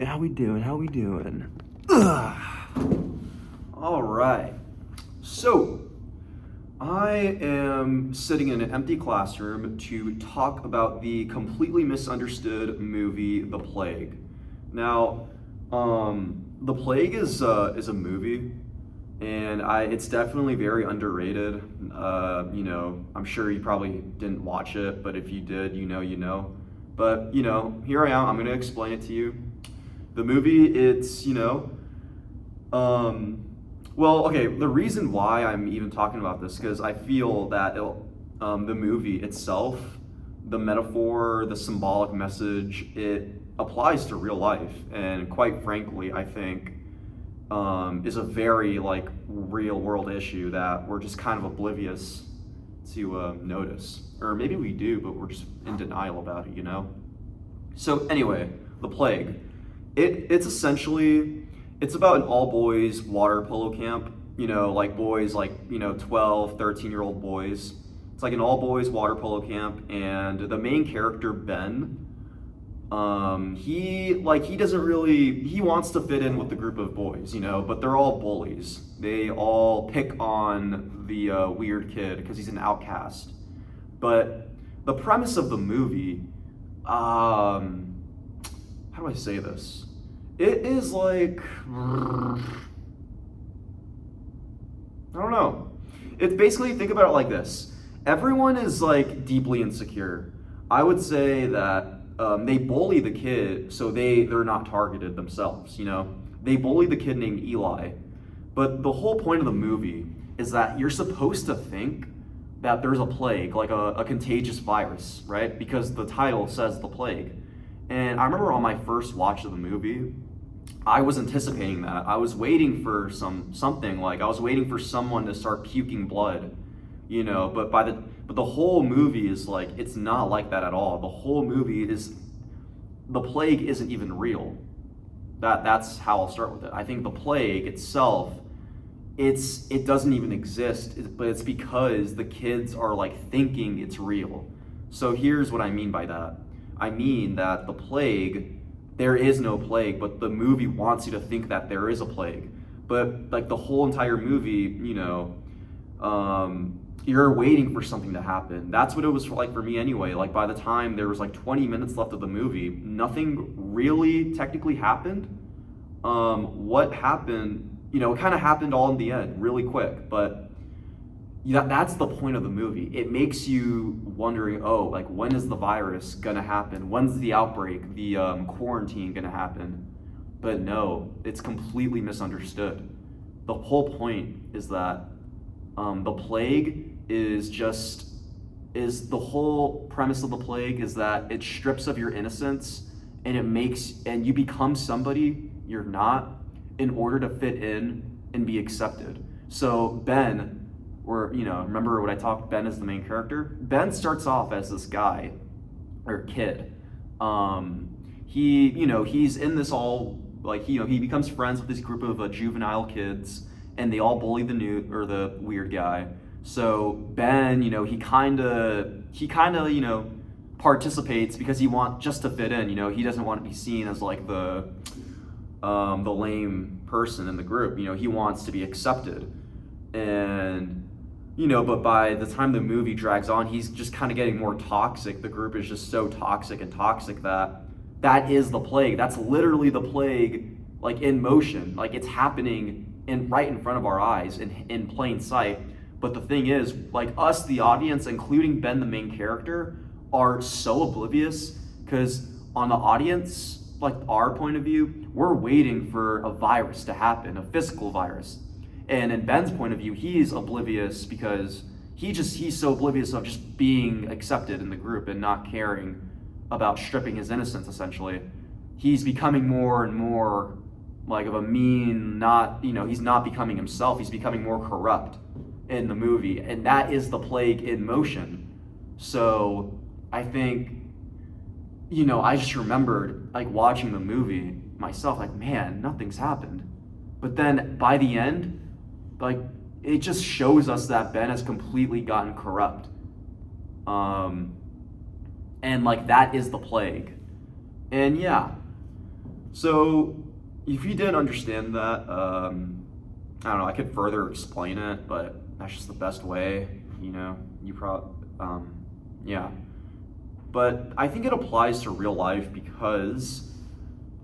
How we doing? How we doing? Ugh. All right. So, I am sitting in an empty classroom to talk about the completely misunderstood movie, The Plague. Now, The Plague is a movie, and it's definitely very underrated. I'm sure you probably didn't watch it, but if you did, you know. But here I am. I'm gonna explain it to you. The movie, um, okay. The reason why I'm even talking about this because I feel that the movie itself, the metaphor, the symbolic message, it applies to real life, and quite frankly, I think is a very like real world issue that we're just kind of oblivious to notice, or maybe we do, but we're just in denial about it. So anyway, the plague. It's essentially it's about an all boys water polo camp. Like boys like 12, 13-year-old boys. It's like an all boys water polo camp, and the main character Ben, he doesn't really he wants to fit in with the group of boys, but they're all bullies. They all pick on the weird kid because he's an outcast. But the premise of the movie, how do I say this? It is like I don't know. It's basically, think about it like this. Everyone is like deeply insecure. I would say that they bully the kid so they're not targeted themselves. They bully the kid named Eli, but the whole point of the movie is that you're supposed to think that there's a plague, like a contagious virus, right? Because the title says the plague. And I remember on my first watch of the movie, I was anticipating that. I was waiting for something like I was waiting for someone to start puking blood, but the whole movie is like it's not like that at all. The whole movie is the plague isn't even real. That's how I'll start with it. I think the plague itself, it doesn't even exist, but it's because the kids are like thinking it's real. So here's what I mean by that. I mean that the plague, there is no plague, but the movie wants you to think that there is a plague. But like the whole entire movie, you're waiting for something to happen. That's what it was like for me anyway. Like by the time there was like 20 minutes left of the movie, nothing really technically happened. What happened, it kind of happened all in the end, really quick. But that's the point of the movie. It makes you wondering, oh, like when is the virus gonna happen? When's the outbreak, the quarantine gonna happen? But no, it's completely misunderstood. The whole point is that the plague is the whole premise of the plague is that it strips of your innocence and you become somebody you're not in order to fit in and be accepted. So Ben, or remember what I talked, Ben is the main character. Ben starts off as this guy or kid. He's in this all like he becomes friends with this group of juvenile kids, and they all bully the weird guy. So Ben, he kind of participates because he wants just to fit in. He doesn't want to be seen as like the lame person in the group. He wants to be accepted, and but by the time the movie drags on, he's just kind of getting more toxic. The group is just so toxic that is the plague. That's literally the plague, like in motion, like it's happening right in front of our eyes in plain sight. But the thing is, like us, the audience, including Ben, the main character, are so oblivious because on the audience, like our point of view, we're waiting for a virus to happen, a physical virus. And in Ben's point of view, he's oblivious because he's so oblivious of just being accepted in the group and not caring about stripping his innocence, essentially. He's becoming more and more like of a mean, he's not becoming himself, he's becoming more corrupt in the movie. And that is the plague in motion. So I think, I just remembered like watching the movie myself, like, man, nothing's happened. But then by the end, like it just shows us that Ben has completely gotten corrupt. And like that is the plague. And yeah. So, if you didn't understand that, I don't know, I could further explain it, but that's just the best way, you probably, yeah. But I think it applies to real life because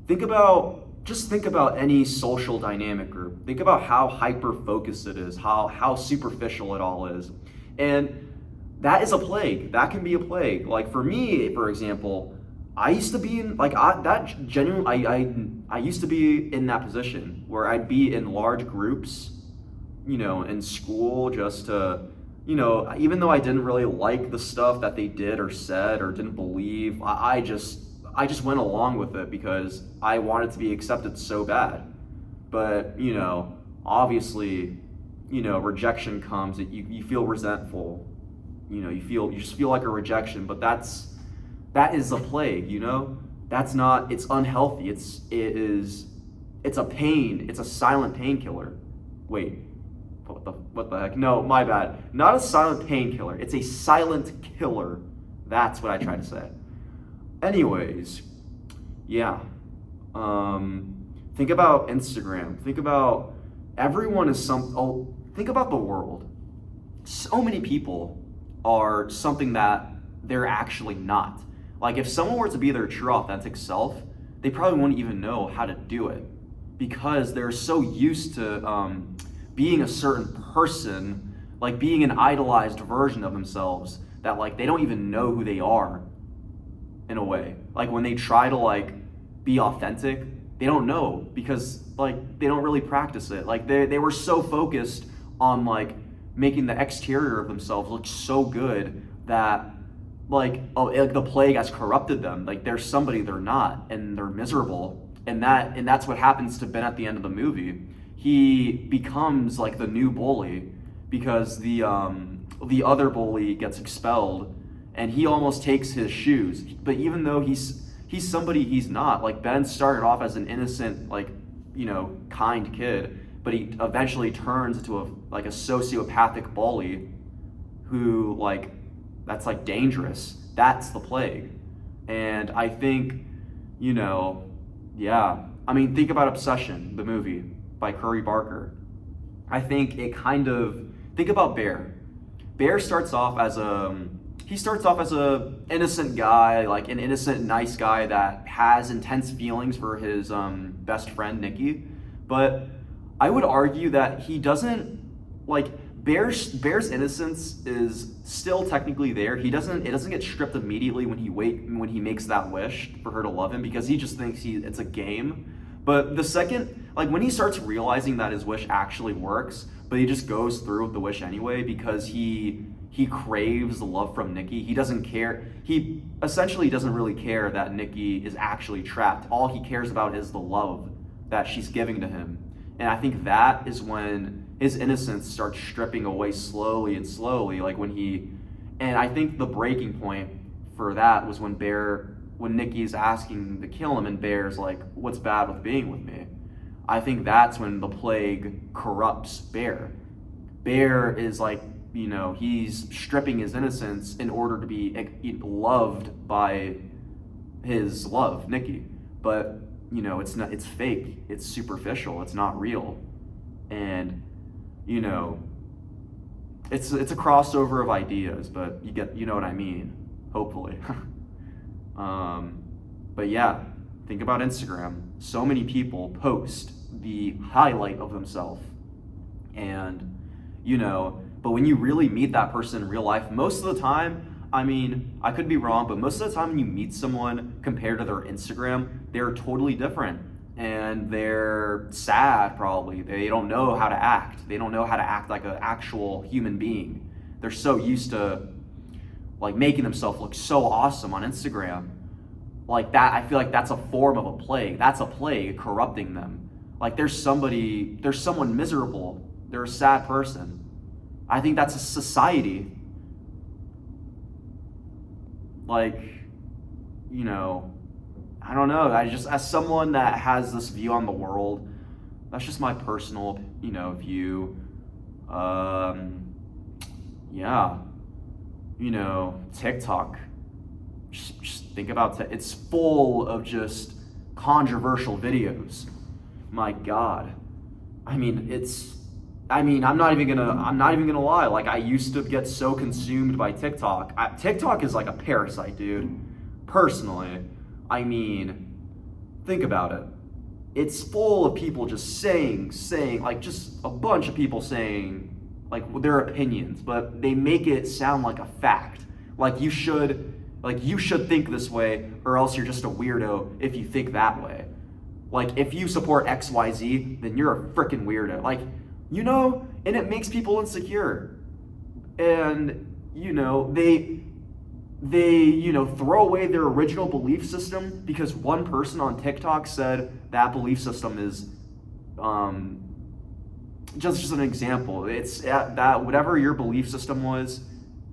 think about any social dynamic group. Think about how hyper focused it is, how superficial it all is. And that is a plague. That can be a plague. Like for me, for example, I used to be in like that genuinely I used to be in that position where I'd be in large groups, in school just to, even though I didn't really like the stuff that they did or said or didn't believe, I just went along with it because I wanted to be accepted so bad. But, obviously, rejection comes, you feel resentful, you just feel like a rejection, but that is a plague, That's not, it's unhealthy. It's a pain. It's a silent painkiller. Wait, what the heck? No, my bad. Not a silent painkiller. It's a silent killer. That's what I tried to say. Anyways, yeah. Think about Instagram. Think about think about the world. So many people are something that they're actually not. Like if someone were to be their true authentic self, they probably wouldn't even know how to do it because they're so used to being a certain person, like being an idolized version of themselves that like they don't even know who they are in a way. Like when they try to like be authentic, they don't know because like they don't really practice it. Like they were so focused on like making the exterior of themselves look so good that like the plague has corrupted them. Like they're somebody they're not and they're miserable. And that's what happens to Ben at the end of the movie. He becomes like the new bully because the other bully gets expelled and he almost takes his shoes. But even though he's somebody he's not, like Ben started off as an innocent, like, kind kid, but he eventually turns into a sociopathic bully who like that's like dangerous. That's the plague. And I think, yeah. I mean, think about Obsession, the movie by Curry Barker. I think think about Bear. Bear starts off as a innocent guy, like an innocent, nice guy that has intense feelings for his best friend Nikki. But I would argue that he doesn't like Bear's innocence is still technically there. It doesn't get stripped immediately when he makes that wish for her to love him because he just thinks it's a game. But the second, like when he starts realizing that his wish actually works, but he just goes through with the wish anyway because he craves the love from Nikki. He doesn't care. He essentially doesn't really care that Nikki is actually trapped. All he cares about is the love that she's giving to him. And I think that is when his innocence starts stripping away slowly and slowly. And I think the breaking point for that was when Nikki's asking to kill him and Bear's like, what's bad with being with me? I think that's when the plague corrupts Bear. Bear is like, he's stripping his innocence in order to be loved by his love, Nikki. But, it's fake. It's superficial. It's not real. And, it's a crossover of ideas, but you know what I mean, hopefully. But yeah, think about Instagram. So many people post the highlight of themselves. And, but when you really meet that person in real life, most of the time, I mean, I could be wrong, but most of the time when you meet someone compared to their Instagram, they're totally different. And they're sad, probably. They don't know how to act. They don't know how to act like an actual human being. They're so used to, like, making themselves look so awesome on Instagram. Like that, I feel like that's a form of a plague. That's a plague corrupting them. Like there's someone miserable. They're a sad person. I think that's a society. Like, I don't know. As someone that has this view on the world, that's just my personal, view. Yeah. TikTok. Just think about it. It's full of just controversial videos. My God. I mean, I'm not even gonna lie. Like, I used to get so consumed by TikTok. TikTok is like a parasite, dude. Personally, I mean, think about it. It's full of people just saying, like, just a bunch of people saying, like, their opinions, but they make it sound like a fact. Like you should think this way, or else you're just a weirdo if you think that way. Like, if you support XYZ, then you're a freaking weirdo. Like, and it makes people insecure. And, they throw away their original belief system because one person on TikTok said that belief system is, just an example. It's that whatever your belief system was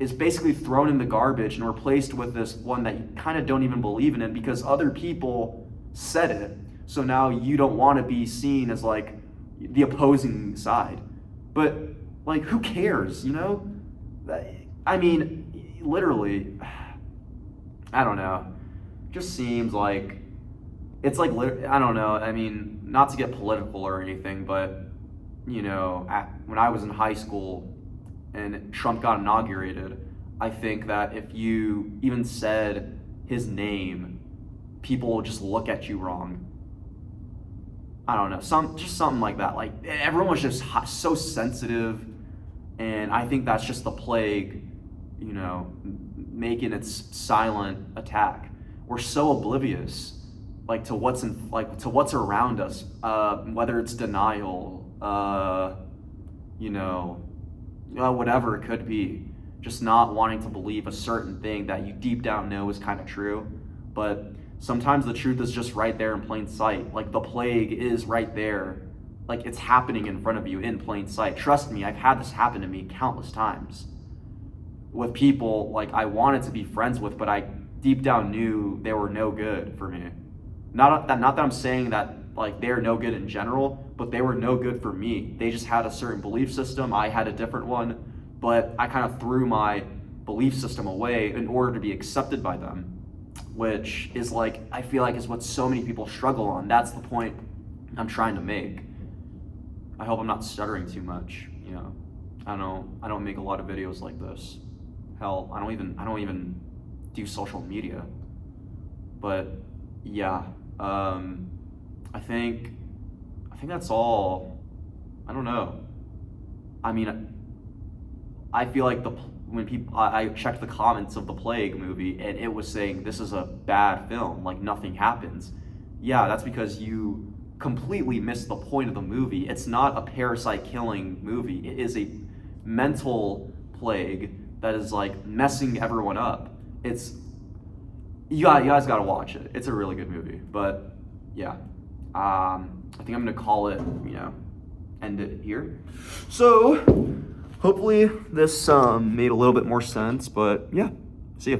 is basically thrown in the garbage and replaced with this one that you kind of don't even believe in it because other people said it. So now you don't want to be seen as like the opposing side. But like, who cares, I mean, literally, I don't know. Just seems like it's like, I don't know. I mean, not to get political or anything, but when I was in high school and Trump got inaugurated, I think that if you even said his name, people will just look at you wrong. I don't know, something like that. Like, everyone was just so sensitive, and I think that's just the plague, making its silent attack. We're so oblivious, like, to what's around us, whether it's denial, whatever it could be, just not wanting to believe a certain thing that you deep down know is kind of true, but sometimes the truth is just right there in plain sight. Like, the plague is right there. Like, it's happening in front of you in plain sight. Trust me, I've had this happen to me countless times with people like I wanted to be friends with, but I deep down knew they were no good for me. Not that I'm saying that like they're no good in general, but they were no good for me. They just had a certain belief system. I had a different one, but I kind of threw my belief system away in order to be accepted by them, which is like, I feel like is what so many people struggle on. That's the point I'm trying to make. I hope I'm not stuttering too much. I don't make a lot of videos like this. Hell, I don't even do social media. But yeah, I think that's all. I don't know. I mean, I feel like when people, I checked the comments of the Plague movie and it was saying this is a bad film, like nothing happens. Yeah, that's because you completely missed the point of the movie. It's not a parasite killing movie. It is a mental plague that is like messing everyone up. You guys gotta watch it. It's a really good movie. But yeah, I think I'm gonna call it, end it here. So hopefully this made a little bit more sense. But yeah, see ya.